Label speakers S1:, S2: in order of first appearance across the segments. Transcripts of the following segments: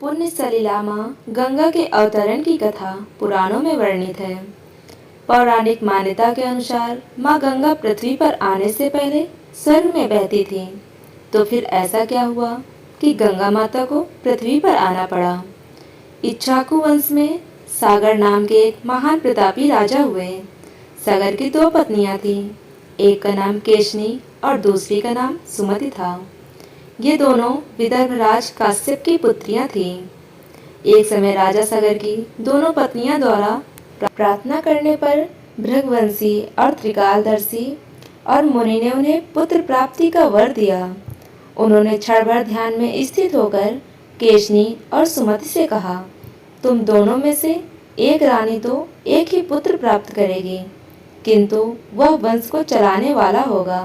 S1: पुण्य सलिला माँ गंगा के अवतरण की कथा पुराणों में वर्णित है। पौराणिक मान्यता के अनुसार माँ गंगा पृथ्वी पर आने से पहले स्वर्ग में बहती थी। तो फिर ऐसा क्या हुआ कि गंगा माता को पृथ्वी पर आना पड़ा। इक्ष्वाकु वंश में सागर नाम के एक महान प्रतापी राजा हुए। सागर की दो पत्नियां थीं, एक का नाम केशनी और दूसरी का नाम सुमति था। ये दोनों विदर्भराज काश्यप की पुत्रियां थीं। एक समय राजा सागर की दोनों पत्नियां द्वारा प्रार्थना करने पर भृगवंशी और त्रिकालदर्शी और मुनि ने उन्हें पुत्र प्राप्ति का वर दिया। उन्होंने क्षण भर ध्यान में स्थित होकर केशनी और सुमति से कहा, तुम दोनों में से एक रानी तो एक ही पुत्र प्राप्त करेगी, किंतु वह वंश को चलाने वाला होगा,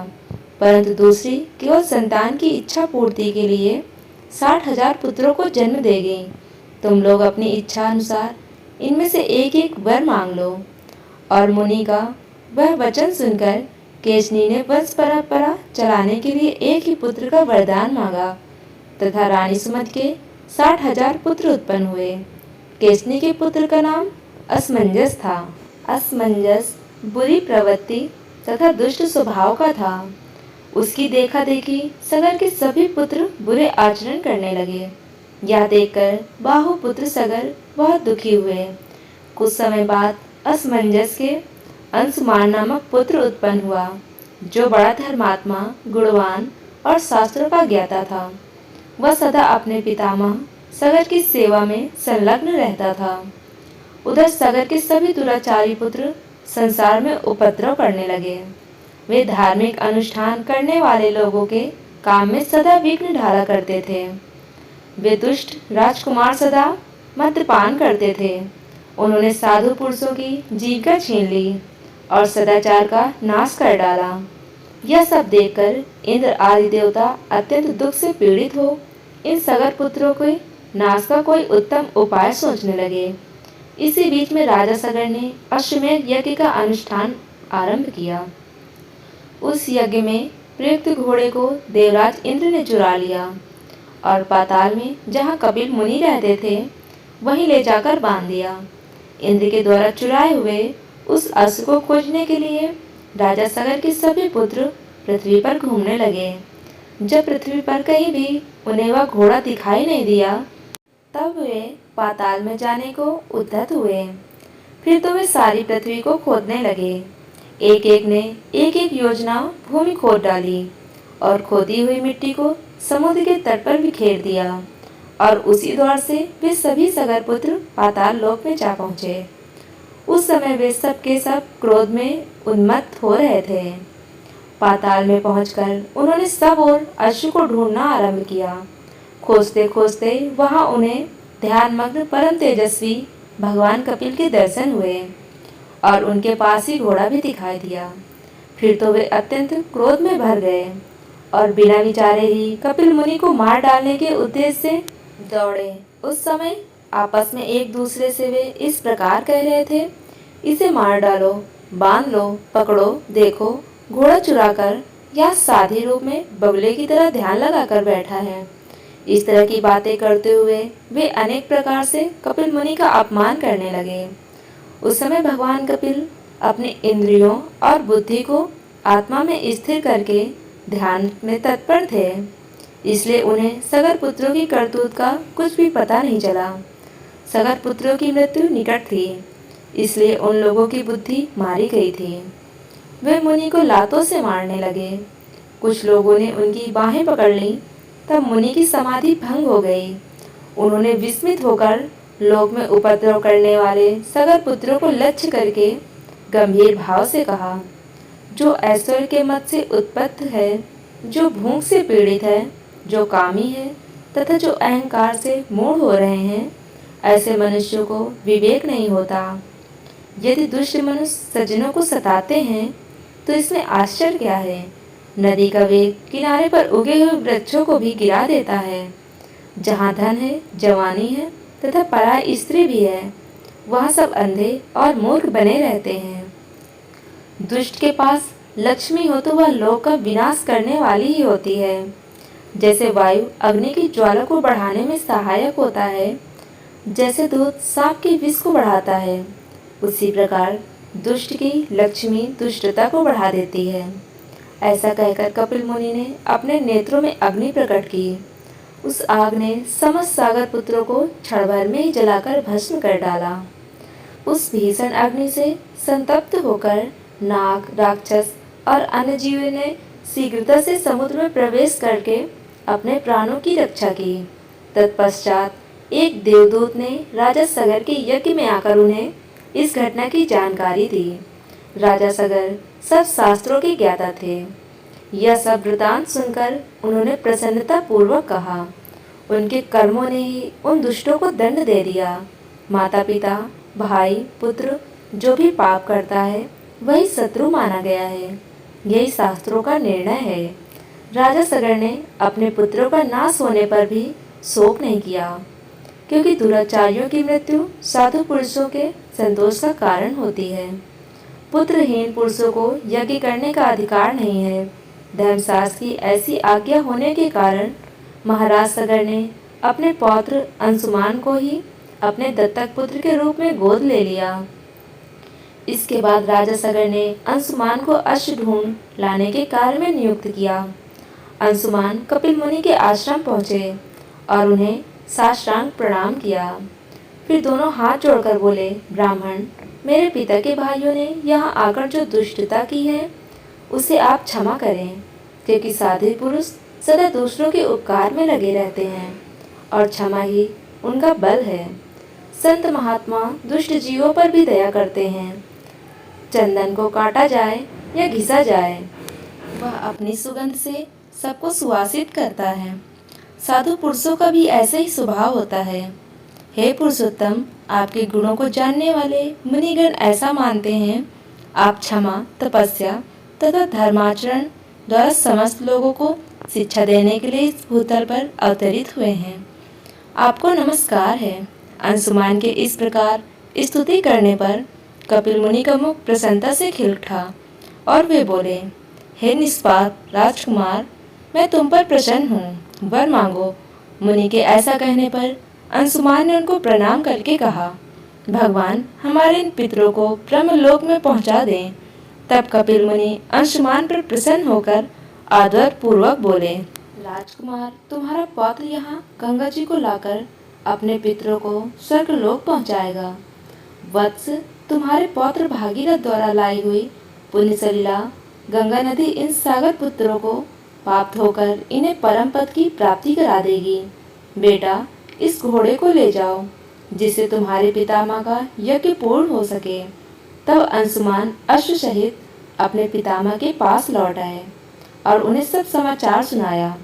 S1: परंतु दूसरी केवल संतान की इच्छा पूर्ति के लिए 60,000 पुत्रों को जन्म देगी। तुम लोग अपनी इच्छा अनुसार इनमें से एक एक वर मांग लो। और मुनि का वह वचन सुनकर केशनी ने वंश परंपरा चलाने के लिए एक ही पुत्र का वरदान मांगा तथा रानी सुमति के 60,000 पुत्र उत्पन्न हुए। केशनी के पुत्र का नाम असमंजस था। असमंजस बुरी प्रवृत्ति तथा दुष्ट स्वभाव का था। उसकी देखा देखी सगर के सभी पुत्र बुरे आचरण करने लगे। यह देखकर बाहुपुत्र सगर बहुत दुखी हुए। कुछ समय बाद असमंजस के अंशुमान नामक पुत्र उत्पन्न हुआ, जो बड़ा धर्मात्मा, गुणवान और शास्त्रों का ज्ञाता था। वह सदा अपने पितामह सगर की सेवा में संलग्न रहता था। उधर सगर के सभी दुराचारी पुत्र संसार में उपद्रव करने लगे। वे धार्मिक अनुष्ठान करने वाले लोगों के काम में सदा विघ्न डाला करते थे। वे दुष्ट राजकुमार सदा मद्यपान करते थे। उन्होंने साधु पुरुषों की जीविका छीन ली और सदाचार का नाश कर डाला। यह सब देखकर इंद्र आदि देवता अत्यंत दुख से पीड़ित हो इन सगर पुत्रों के नाश का कोई उत्तम उपाय सोचने लगे। इसी बीच में राजा सगर ने अश्वमेध यज्ञ का अनुष्ठान आरंभ किया। उस यज्ञ में प्रयुक्त घोड़े को देवराज इंद्र ने चुरा लिया और पाताल में जहाँ कपिल मुनि रहते थे वहीं ले जाकर बांध दिया। इंद्र के द्वारा चुराए हुए उस अश्व को खोजने के लिए राजा सगर के सभी पुत्र पृथ्वी पर घूमने लगे। जब पृथ्वी पर कहीं भी उन्हें वह घोड़ा दिखाई नहीं दिया, तब वे पाताल में जाने को उद्यत हुए। फिर तो वे सारी पृथ्वी को खोदने लगे। एक एक ने एक एक योजना भूमि खोद डाली और खोदी हुई मिट्टी को समुद्र के तट पर बिखेर दिया और उसी द्वार से वे सभी सगर पुत्र पाताल लोक में जा पहुँचे। उस समय वे सब के सब क्रोध में उन्मत्त हो रहे थे। पाताल में पहुंचकर उन्होंने सब ओर अश्व को ढूंढना आरंभ किया। खोजते खोजते वहां उन्हें ध्यानमग्न परम तेजस्वी भगवान कपिल के दर्शन हुए और उनके पास ही घोड़ा भी दिखाई दिया। फिर तो वे अत्यंत क्रोध में भर गए और बिना विचारे ही कपिल मुनि को मार डालने के उद्देश्य से दौड़े। उस समय आपस में एक दूसरे से वे इस प्रकार कह रहे थे, इसे मार डालो, बांध लो, पकड़ो, देखो घोड़ा चुराकर या साधी रूप में बगुले की तरह ध्यान लगाकर बैठा है। इस तरह की बातें करते हुए वे अनेक प्रकार से कपिल मुनि का अपमान करने लगे। उस समय भगवान कपिल अपने इंद्रियों और बुद्धि को आत्मा में स्थिर करके ध्यान में तत्पर थे, इसलिए उन्हें सगर पुत्रों की करतूत का कुछ भी पता नहीं चला। सगर पुत्रों की मृत्यु निकट थी, इसलिए उन लोगों की बुद्धि मारी गई थी। वे मुनि को लातों से मारने लगे। कुछ लोगों ने उनकी बाहें पकड़ लीं, तब मुनि की समाधि भंग हो गई। उन्होंने विस्मित होकर लोक में उपद्रव करने वाले सगर पुत्रों को लक्ष्य करके गंभीर भाव से कहा, जो ऐश्वर्य के मत से उत्पन्न है, जो भूख से पीड़ित है, जो कामी है तथा जो अहंकार से मूढ़ हो रहे हैं, ऐसे मनुष्यों को विवेक नहीं होता। यदि दुष्ट मनुष्य सज्जनों को सताते हैं तो इसमें आश्चर्य क्या है। नदी का वेग किनारे पर उगे हुए वृक्षों को भी गिरा देता है। जहाँ धन है, जवानी है तथा पराई स्त्री भी है, वहाँ सब अंधे और मूर्ख बने रहते हैं। दुष्ट के पास लक्ष्मी हो तो वह लोक का विनाश करने वाली ही होती है। जैसे वायु अग्नि की ज्वाला को बढ़ाने में सहायक होता है, जैसे दूध सांप के विष को बढ़ाता है, उसी प्रकार दुष्ट की लक्ष्मी दुष्टता को बढ़ा देती है। ऐसा कहकर कपिल मुनि ने अपने नेत्रों में अग्नि प्रकट की। उस आग ने समस्त सागर पुत्रों को क्षण भर में ही जलाकर भस्म कर डाला। उस भीषण अग्नि से संतप्त होकर नाग, राक्षस और अन्य जीवों ने शीघ्रता से समुद्र में प्रवेश करके अपने प्राणों की रक्षा की। तत्पश्चात एक देवदूत ने राजा सगर के यज्ञ में आकर उन्हें इस घटना की जानकारी दी। राजा सगर सब शास्त्रों के ज्ञाता थे। यह सब वृतांत सुनकर उन्होंने प्रसन्नता पूर्वक कहा, उनके कर्मों ने ही उन दुष्टों को दंड दे दिया। माता पिता, भाई, पुत्र जो भी पाप करता है वही शत्रु माना गया है। यही शास्त्रों का निर्णय है। राजा सगर ने अपने पुत्रों का नाश होने पर भी शोक नहीं किया, क्योंकि दुराचारियों की मृत्यु साधु पुरुषों के संतोष का कारण होती है। पुत्रहीन पुरुषों को यज्ञ करने का अधिकार नहीं है। धर्मशास्त्र की ऐसी आज्ञा होने के कारण महाराज सगर ने अपने पौत्र अंशुमान को ही अपने दत्तक पुत्र के रूप में गोद ले लिया। इसके बाद राजा सगर ने अंशुमान को अश्व ढूंढ लाने के कार्य में नियुक्त किया। अंशुमान कपिल मुनि के आश्रम पहुँचे और उन्हें साष्टांग प्रणाम किया। फिर दोनों हाथ जोड़कर बोले, ब्राह्मण, मेरे पिता के भाइयों ने यहाँ आकर जो दुष्टता की है उसे आप क्षमा करें, क्योंकि साधु पुरुष सदा दूसरों के उपकार में लगे रहते हैं और क्षमा ही उनका बल है। संत महात्मा दुष्ट जीवों पर भी दया करते हैं। चंदन को काटा जाए या घिसा जाए, वह अपनी सुगंध से सबको सुवासित करता है। साधु पुरुषों का भी ऐसा ही स्वभाव होता है। हे पुरुषोत्तम, आपके गुणों को जानने वाले मुनिगण ऐसा मानते हैं, आप क्षमा, तपस्या तथा धर्माचरण द्वारा समस्त लोगों को शिक्षा देने के लिए इस भूतल पर अवतरित हुए हैं। आपको नमस्कार है। अंशुमान के इस प्रकार स्तुति करने पर कपिल मुनि का मुख प्रसन्नता से खिल उठा और वे बोले, हे निष्पाप राजकुमार, मैं तुम पर प्रसन्न हूँ, वर मांगो। मुनि के ऐसा कहने पर अंशुमान ने उनको प्रणाम करके कहा, भगवान हमारे इन पितरों को ब्रह्मलोक में पहुँचा दें। तब कपिल मुनि अंशुमान पर प्रसन्न होकर आदर पूर्वक बोले, राजकुमार, तुम्हारा पौत्र यहाँ गंगा जी को लाकर अपने पितरों को स्वर्गलोक पहुँचाएगा। वत्स, तुम्हारे पौत्र भागीरथ द्वारा लाई हुई पुण्य सलिला गंगा नदी इन सागर पुत्रों को पाप धोकर इन्हें परम पद की प्राप्ति करा देगी। बेटा, इस घोड़े को ले जाओ, जिससे तुम्हारे पितामह का यज्ञ पूर्ण हो सके। तब अंशुमान अश्व सहित अपने पितामह के पास लौट आए और उन्हें सब समाचार सुनाया।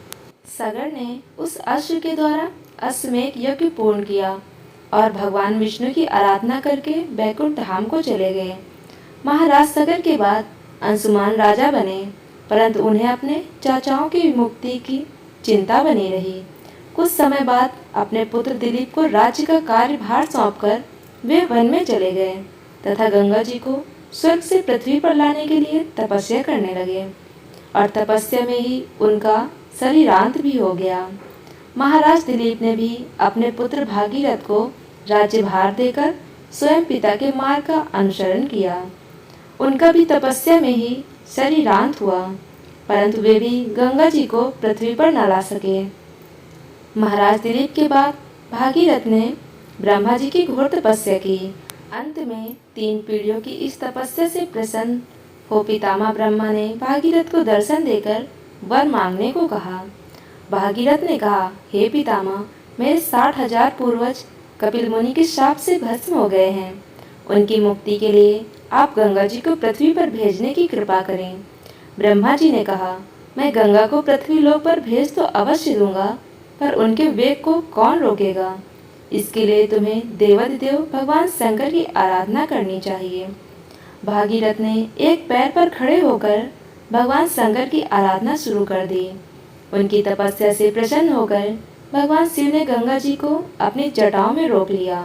S1: सगर ने उस अश्व के द्वारा अश्वमेध यज्ञ पूर्ण किया और भगवान विष्णु की आराधना करके बैकुंठ धाम को चले गए। महाराज सगर के बाद अंशुमान राजा बने, परंतु उन्हें अपने चाचाओं की विमुक्ति की चिंता बनी रही। कुछ समय बाद अपने पुत्र दिलीप को राज्य का कार्यभार सौंपकर वे वन में चले गए तथा गंगा जी को स्वर्ग से पृथ्वी पर लाने के लिए तपस्या करने लगे और तपस्या में ही उनका शरीरांत भी हो गया। महाराज दिलीप ने भी अपने पुत्र भागीरथ को राज्यभार देकर स्वयं पिता के मार्ग का अनुसरण किया। उनका भी तपस्या में ही शरीरांत हुआ, परंतु वे भी गंगा जी को पृथ्वी पर न ला सके। महाराज दिलीप के बाद भागीरथ ने ब्रह्मा जी की घोर तपस्या की। अंत में 3 पीढ़ियों की इस तपस्या से प्रसन्न हो पितामह ब्रह्मा ने भागीरथ को दर्शन देकर वर मांगने को कहा। भागीरथ ने कहा, हे पितामह, मेरे 60,000 पूर्वज कपिल मुनि के शाप से भस्म हो गए हैं। उनकी मुक्ति के लिए आप गंगा जी को पृथ्वी पर भेजने की कृपा करें। ब्रह्मा जी ने कहा, मैं गंगा को पृथ्वी लोक पर भेज तो अवश्य दूंगा, पर उनके वेग को कौन रोकेगा। इसके लिए तुम्हें देवाधिदेव भगवान शंकर की आराधना करनी चाहिए। भागीरथ ने एक पैर पर खड़े होकर भगवान शंकर की आराधना शुरू कर दी। उनकी तपस्या से प्रसन्न होकर भगवान शिव ने गंगा जी को अपनी जटाओं में रोक लिया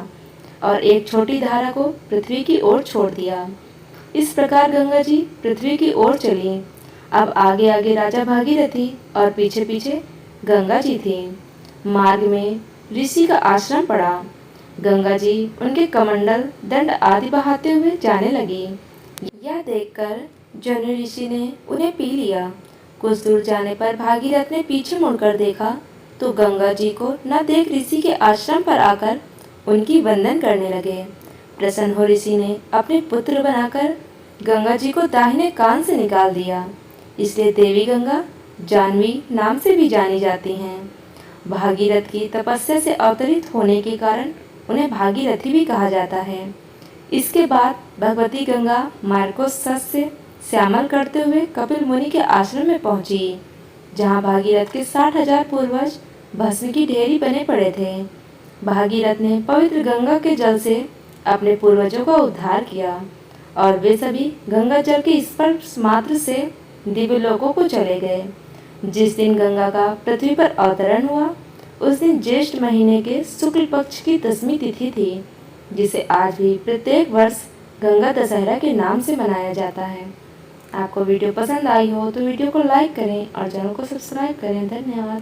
S1: और एक छोटी धारा को पृथ्वी की ओर छोड़ दिया। इस प्रकार गंगा जी पृथ्वी की ओर चली। अब आगे आगे राजा भागीरथी और पीछे पीछे गंगा जी थी। मार्ग में ऋषि का आश्रम पड़ा। गंगा जी उनके कमंडल दंड आदि बहाते हुए जाने लगी। यह देखकर जनु ऋषि ने उन्हें पी लिया। कुछ दूर जाने पर भागीरथ ने पीछे मुड़कर देखा तो गंगा जी को न देख ऋषि के आश्रम पर आकर उनकी वंदन करने लगे। प्रसन्न हो ऋषि ने अपने पुत्र बनाकर गंगा जी को दाहिने कान से निकाल दिया। इसलिए देवी गंगा जानवी नाम से भी जानी जाती हैं। भागीरथ की तपस्या से अवतरित होने के कारण उन्हें भागीरथी भी कहा जाता है। इसके बाद भगवती गंगा मार्ग को सच से श्यामल करते हुए कपिल मुनि के आश्रम में पहुंची, जहां भागीरथ के 60,000 पूर्वज भस्म की ढेरी बने पड़े थे। भागीरथ ने पवित्र गंगा के जल से अपने पूर्वजों का उद्धार किया और वे सभी गंगा जल के स्पर्श मात्र से दिव्य लोकों को चले गए। जिस दिन गंगा का पृथ्वी पर अवतरण हुआ उस दिन ज्येष्ठ महीने के शुक्ल पक्ष की 10वीं तिथि थी, जिसे आज भी प्रत्येक वर्ष गंगा दशहरा के नाम से मनाया जाता है। आपको वीडियो पसंद आई हो तो वीडियो को लाइक करें और चैनल को सब्सक्राइब करें। धन्यवाद।